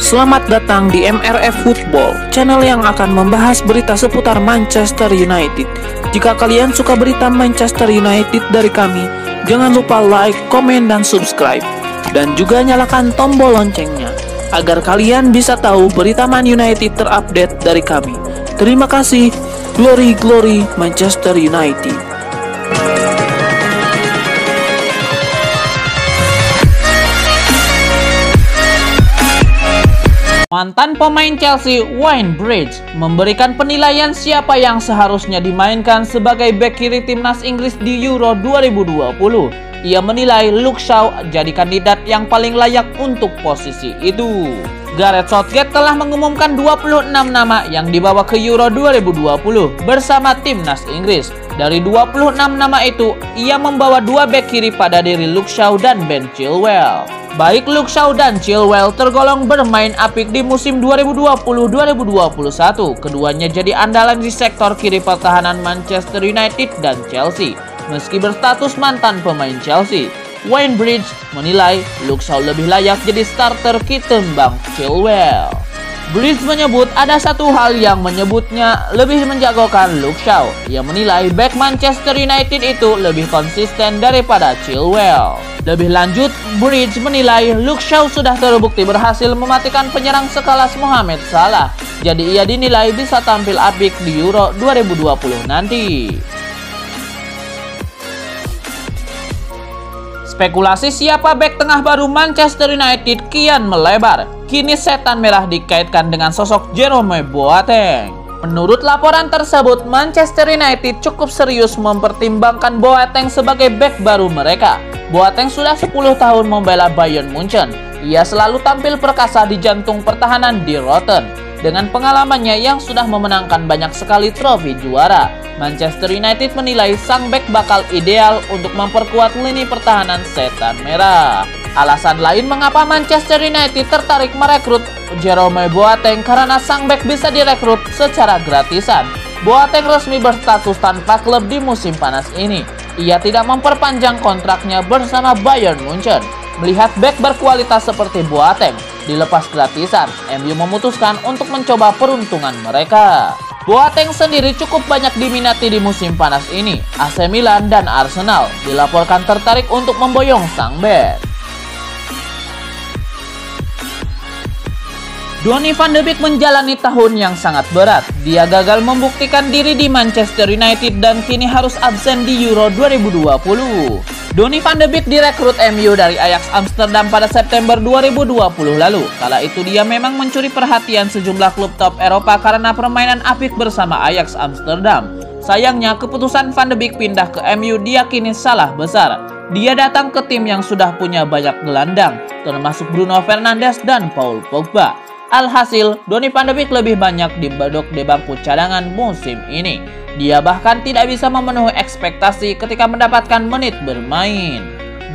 Selamat datang di MRF Football, channel yang akan membahas berita seputar Manchester United. Jika kalian suka berita Manchester United dari kami, jangan lupa like, komen, dan subscribe. Dan juga nyalakan tombol loncengnya, agar kalian bisa tahu berita Man United terupdate dari kami. Terima kasih. Glory, glory Manchester United. Mantan pemain Chelsea Wayne Bridge memberikan penilaian siapa yang seharusnya dimainkan sebagai bek kiri timnas Inggris di Euro 2020. Ia menilai Luke Shaw jadi kandidat yang paling layak untuk posisi itu. Gareth Southgate telah mengumumkan 26 nama yang dibawa ke Euro 2020 bersama timnas Inggris. Dari 26 nama itu, ia membawa 2 bek kiri pada diri Luke Shaw dan Ben Chilwell. Baik Luke Shaw dan Chilwell tergolong bermain apik di musim 2020-2021. Keduanya jadi andalan di sektor kiri pertahanan Manchester United dan Chelsea. Meski berstatus mantan pemain Chelsea, Wayne Bridge menilai Luke Shaw lebih layak jadi starter ketimbang Chilwell. Bridge menyebut ada satu hal yang menyebutnya lebih menjagokan Luke Shaw. Ia menilai bek Manchester United itu lebih konsisten daripada Chilwell. Lebih lanjut, Bridge menilai Luke Shaw sudah terbukti berhasil mematikan penyerang sekelas Mohamed Salah. Jadi ia dinilai bisa tampil apik di Euro 2020 nanti. Spekulasi siapa bek tengah baru Manchester United kian melebar. Kini setan merah dikaitkan dengan sosok Jerome Boateng. Menurut laporan tersebut, Manchester United cukup serius mempertimbangkan Boateng sebagai bek baru mereka. Boateng sudah 10 tahun membela Bayern Munchen. Ia selalu tampil perkasa di jantung pertahanan di Rotten. Dengan pengalamannya yang sudah memenangkan banyak sekali trofi juara, Manchester United menilai sang bek bakal ideal untuk memperkuat lini pertahanan setan merah. Alasan lain mengapa Manchester United tertarik merekrut Jerome Boateng karena sang bek bisa direkrut secara gratisan. Boateng resmi berstatus tanpa klub di musim panas ini. Ia tidak memperpanjang kontraknya bersama Bayern Munchen. Melihat bek berkualitas seperti Boateng dilepas gratisan, MU memutuskan untuk mencoba peruntungan mereka. Boateng sendiri cukup banyak diminati di musim panas ini. AC Milan dan Arsenal dilaporkan tertarik untuk memboyong sang bek. Donny van de Beek menjalani tahun yang sangat berat. Dia gagal membuktikan diri di Manchester United dan kini harus absen di Euro 2020. Donny van de Beek direkrut MU dari Ajax Amsterdam pada September 2020 lalu. Kala itu dia memang mencuri perhatian sejumlah klub top Eropa karena permainan apik bersama Ajax Amsterdam. Sayangnya keputusan van de Beek pindah ke MU diyakini salah besar. Dia datang ke tim yang sudah punya banyak gelandang, termasuk Bruno Fernandes dan Paul Pogba. Alhasil, Donny van de Beek lebih banyak dibedok di bangku cadangan musim ini. Dia bahkan tidak bisa memenuhi ekspektasi ketika mendapatkan menit bermain.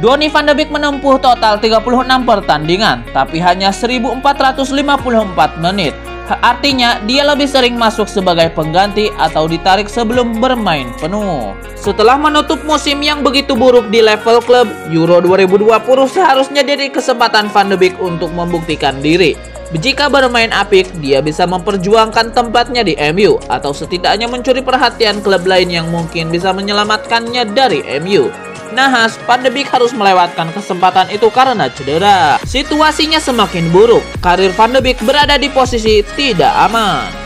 Donny van de Beek menempuh total 36 pertandingan, tapi hanya 1454 menit. Artinya, dia lebih sering masuk sebagai pengganti atau ditarik sebelum bermain penuh. Setelah menutup musim yang begitu buruk di level klub, Euro 2020 seharusnya jadi kesempatan van de Beek untuk membuktikan diri. Jika bermain apik, dia bisa memperjuangkan tempatnya di MU atau setidaknya mencuri perhatian klub lain yang mungkin bisa menyelamatkannya dari MU. Nahas, Van de Beek harus melewatkan kesempatan itu karena cedera. Situasinya semakin buruk. Karir Van de Beek berada di posisi tidak aman.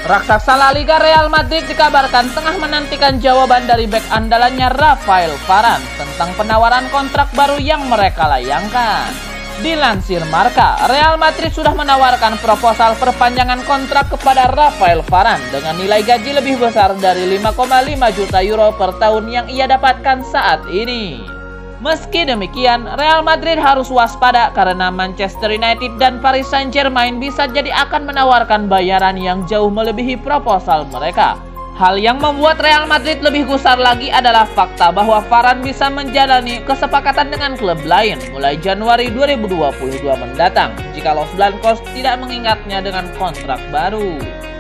Raksasa La Liga Real Madrid dikabarkan tengah menantikan jawaban dari bek andalannya Rafael Varane tentang penawaran kontrak baru yang mereka layangkan. Dilansir Marca, Real Madrid sudah menawarkan proposal perpanjangan kontrak kepada Rafael Varane dengan nilai gaji lebih besar dari 5,5 juta euro per tahun yang ia dapatkan saat ini. Meski demikian, Real Madrid harus waspada karena Manchester United dan Paris Saint-Germain bisa jadi akan menawarkan bayaran yang jauh melebihi proposal mereka. Hal yang membuat Real Madrid lebih gusar lagi adalah fakta bahwa Varane bisa menjalani kesepakatan dengan klub lain mulai Januari 2022 mendatang jika Los Blancos tidak mengingatnya dengan kontrak baru.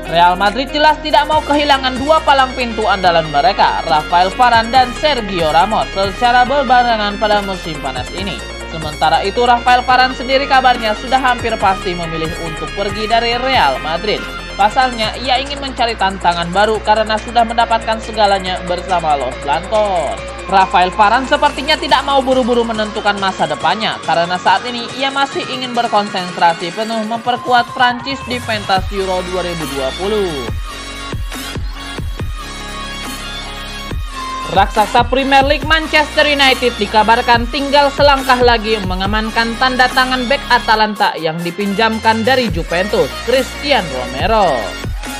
Real Madrid jelas tidak mau kehilangan dua palang pintu andalan mereka, Rafael Varane dan Sergio Ramos, secara berbarengan pada musim panas ini. Sementara itu Rafael Varane sendiri kabarnya sudah hampir pasti memilih untuk pergi dari Real Madrid. Pasalnya ia ingin mencari tantangan baru karena sudah mendapatkan segalanya bersama Los Blancos. Rafael Varane sepertinya tidak mau buru-buru menentukan masa depannya karena saat ini ia masih ingin berkonsentrasi penuh memperkuat Prancis di pentas Euro 2020. Raksasa Premier League Manchester United dikabarkan tinggal selangkah lagi mengamankan tanda tangan bek Atalanta yang dipinjamkan dari Juventus, Christian Romero.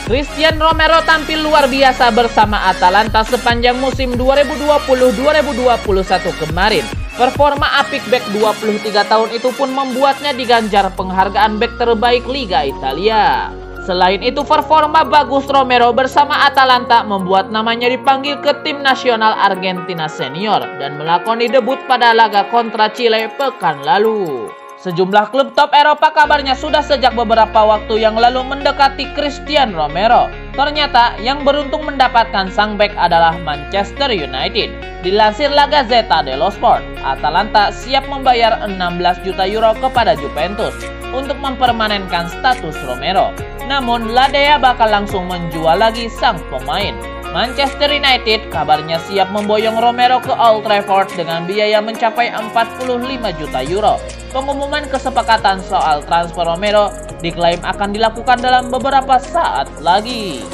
Christian Romero tampil luar biasa bersama Atalanta sepanjang musim 2020-2021 kemarin. Performa apik bek 23 tahun itu pun membuatnya diganjar penghargaan bek terbaik Liga Italia. Selain itu, performa bagus Romero bersama Atalanta membuat namanya dipanggil ke tim nasional Argentina senior dan melakoni debut pada laga kontra Chile pekan lalu. Sejumlah klub top Eropa kabarnya sudah sejak beberapa waktu yang lalu mendekati Christian Romero. Ternyata yang beruntung mendapatkan sang bek adalah Manchester United. Dilansir La Gazzetta dello Sport, Atalanta siap membayar 16 juta euro kepada Juventus untuk mempermanenkan status Romero. Namun Ladea bakal langsung menjual lagi sang pemain. Manchester United kabarnya siap memboyong Romero ke Old Trafford dengan biaya mencapai 45 juta euro. Pengumuman kesepakatan soal transfer Romero diklaim akan dilakukan dalam beberapa saat lagi.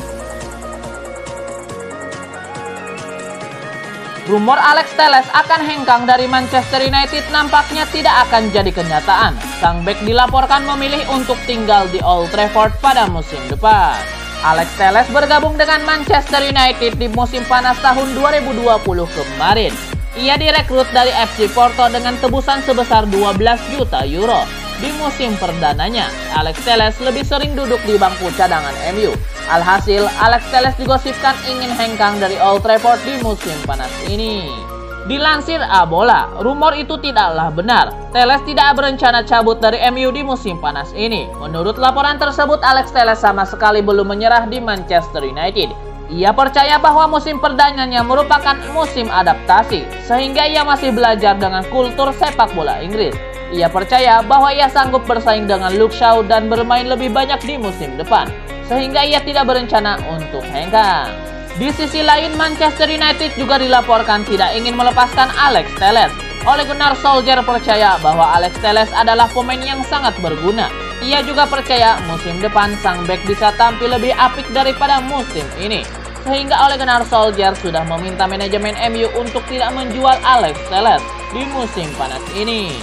Rumor Alex Telles akan hengkang dari Manchester United nampaknya tidak akan jadi kenyataan. Sang bek dilaporkan memilih untuk tinggal di Old Trafford pada musim depan. Alex Telles bergabung dengan Manchester United di musim panas tahun 2020 kemarin. Ia direkrut dari FC Porto dengan tebusan sebesar 12 juta euro. Di musim perdananya, Alex Telles lebih sering duduk di bangku cadangan MU. Alhasil, Alex Telles digosipkan ingin hengkang dari Old Trafford di musim panas ini. Dilansir Abola, rumor itu tidaklah benar. Telles tidak berencana cabut dari MU di musim panas ini. Menurut laporan tersebut, Alex Telles sama sekali belum menyerah di Manchester United. Ia percaya bahwa musim perdananya merupakan musim adaptasi, sehingga ia masih belajar dengan kultur sepak bola Inggris. Ia percaya bahwa ia sanggup bersaing dengan Luke Shaw dan bermain lebih banyak di musim depan, sehingga ia tidak berencana untuk hengkang. Di sisi lain, Manchester United juga dilaporkan tidak ingin melepaskan Alex Telles. Ole Gunnar Solskjaer percaya bahwa Alex Telles adalah pemain yang sangat berguna. Ia juga percaya musim depan sang bek bisa tampil lebih apik daripada musim ini. Sehingga Ole Gunnar Solskjaer sudah meminta manajemen MU untuk tidak menjual Alex Telles di musim panas ini.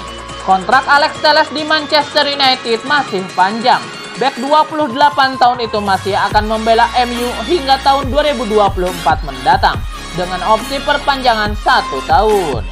Kontrak Alex Telles di Manchester United masih panjang. Bek 28 tahun itu masih akan membela MU hingga tahun 2024 mendatang dengan opsi perpanjangan 1 tahun.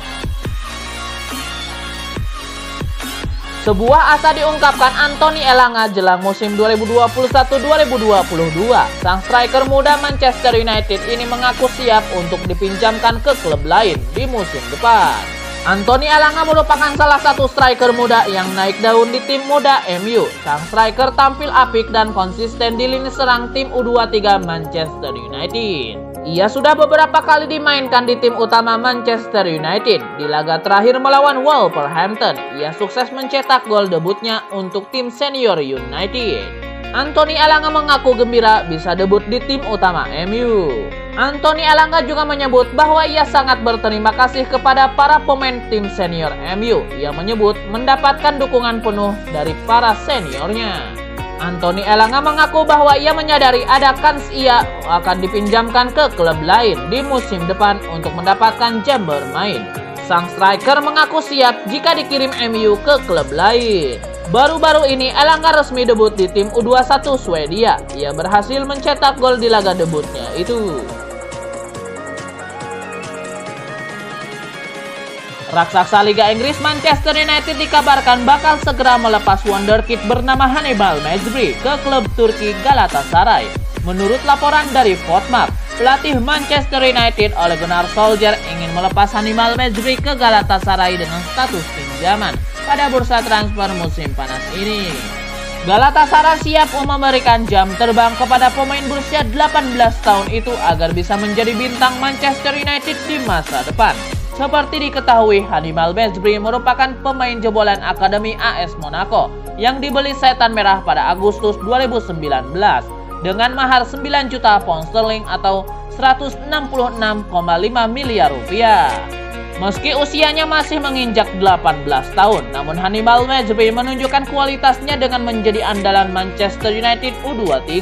Sebuah asa diungkapkan Anthony Elanga jelang musim 2021-2022. Sang striker muda Manchester United ini mengaku siap untuk dipinjamkan ke klub lain di musim depan. Anthony Elanga merupakan salah satu striker muda yang naik daun di tim muda MU. Sang striker tampil apik dan konsisten di lini serang tim U23 Manchester United. Ia sudah beberapa kali dimainkan di tim utama Manchester United. Di laga terakhir melawan Wolverhampton, ia sukses mencetak gol debutnya untuk tim senior United. Anthony Elanga mengaku gembira bisa debut di tim utama MU. Anthony Elanga juga menyebut bahwa ia sangat berterima kasih kepada para pemain tim senior MU. Ia menyebut mendapatkan dukungan penuh dari para seniornya. Anthony Elanga mengaku bahwa ia menyadari ada kans ia akan dipinjamkan ke klub lain di musim depan untuk mendapatkan jam bermain. Sang striker mengaku siap jika dikirim MU ke klub lain. Baru-baru ini Elanga resmi debut di tim U21 Swedia. Ia berhasil mencetak gol di laga debutnya itu. Raksasa Liga Inggris Manchester United dikabarkan bakal segera melepas wonderkid bernama Hannibal Mejbri ke klub Turki Galatasaray. Menurut laporan dari Fotmap, pelatih Manchester United Ole Gunnar Solskjaer ingin melepas Hannibal Mejbri ke Galatasaray dengan status pinjaman pada bursa transfer musim panas ini. Galatasaray siap memberikan jam terbang kepada pemain berusia 18 tahun itu agar bisa menjadi bintang Manchester United di masa depan. Seperti diketahui, Hannibal Mejbri merupakan pemain jebolan Akademi AS Monaco yang dibeli Setan Merah pada Agustus 2019 dengan mahar 9 juta pound sterling atau 166,5 miliar rupiah. Meski usianya masih menginjak 18 tahun, namun Hannibal Mejbri menunjukkan kualitasnya dengan menjadi andalan Manchester United U23.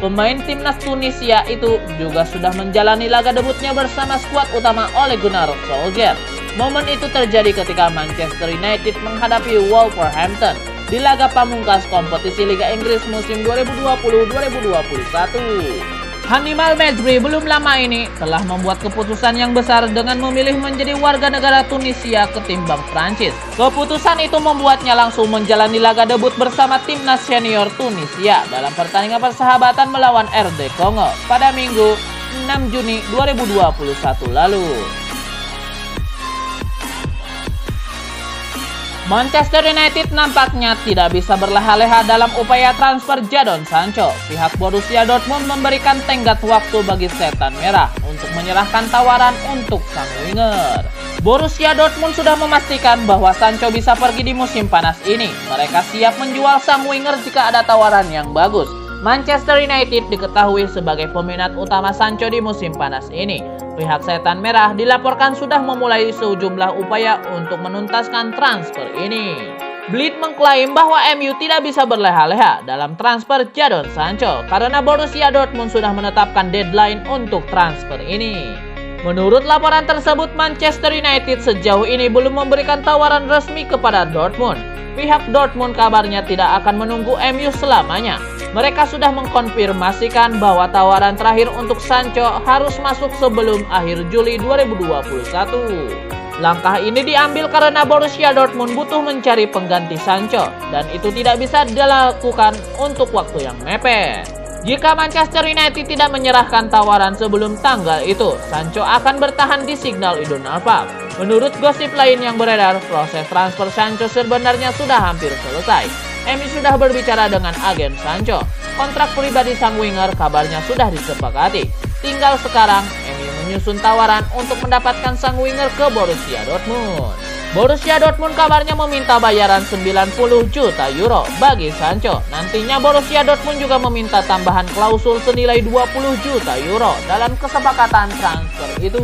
Pemain timnas Tunisia itu juga sudah menjalani laga debutnya bersama skuad utama Ole Gunnar Solskjaer. Momen itu terjadi ketika Manchester United menghadapi Wolverhampton di laga pamungkas kompetisi Liga Inggris musim 2020-2021. Hannibal Mejbri belum lama ini telah membuat keputusan yang besar dengan memilih menjadi warga negara Tunisia ketimbang Prancis. Keputusan itu membuatnya langsung menjalani laga debut bersama timnas senior Tunisia dalam pertandingan persahabatan melawan RD Kongo pada Minggu 6 Juni 2021 lalu. Manchester United nampaknya tidak bisa berleha-leha dalam upaya transfer Jadon Sancho. Pihak Borussia Dortmund memberikan tenggat waktu bagi Setan Merah untuk menyerahkan tawaran untuk sang winger. Borussia Dortmund sudah memastikan bahwa Sancho bisa pergi di musim panas ini. Mereka siap menjual sang winger jika ada tawaran yang bagus. Manchester United diketahui sebagai peminat utama Sancho di musim panas ini. Pihak Setan Merah dilaporkan sudah memulai sejumlah upaya untuk menuntaskan transfer ini. Bleed mengklaim bahwa MU tidak bisa berleha-leha dalam transfer Jadon Sancho karena Borussia Dortmund sudah menetapkan deadline untuk transfer ini. Menurut laporan tersebut, Manchester United sejauh ini belum memberikan tawaran resmi kepada Dortmund. Pihak Dortmund kabarnya tidak akan menunggu MU selamanya. Mereka sudah mengkonfirmasikan bahwa tawaran terakhir untuk Sancho harus masuk sebelum akhir Juli 2021. Langkah ini diambil karena Borussia Dortmund butuh mencari pengganti Sancho dan itu tidak bisa dilakukan untuk waktu yang mepet. Jika Manchester United tidak menyerahkan tawaran sebelum tanggal itu, Sancho akan bertahan di Signal Iduna Park. Menurut gosip lain yang beredar, proses transfer Sancho sebenarnya sudah hampir selesai. MU sudah berbicara dengan agen Sancho. Kontrak pribadi sang winger kabarnya sudah disepakati. Tinggal sekarang MU menyusun tawaran untuk mendapatkan sang winger ke Borussia Dortmund. Borussia Dortmund kabarnya meminta bayaran 90 juta euro bagi Sancho. Nantinya Borussia Dortmund juga meminta tambahan klausul senilai 20 juta euro dalam kesepakatan transfer itu.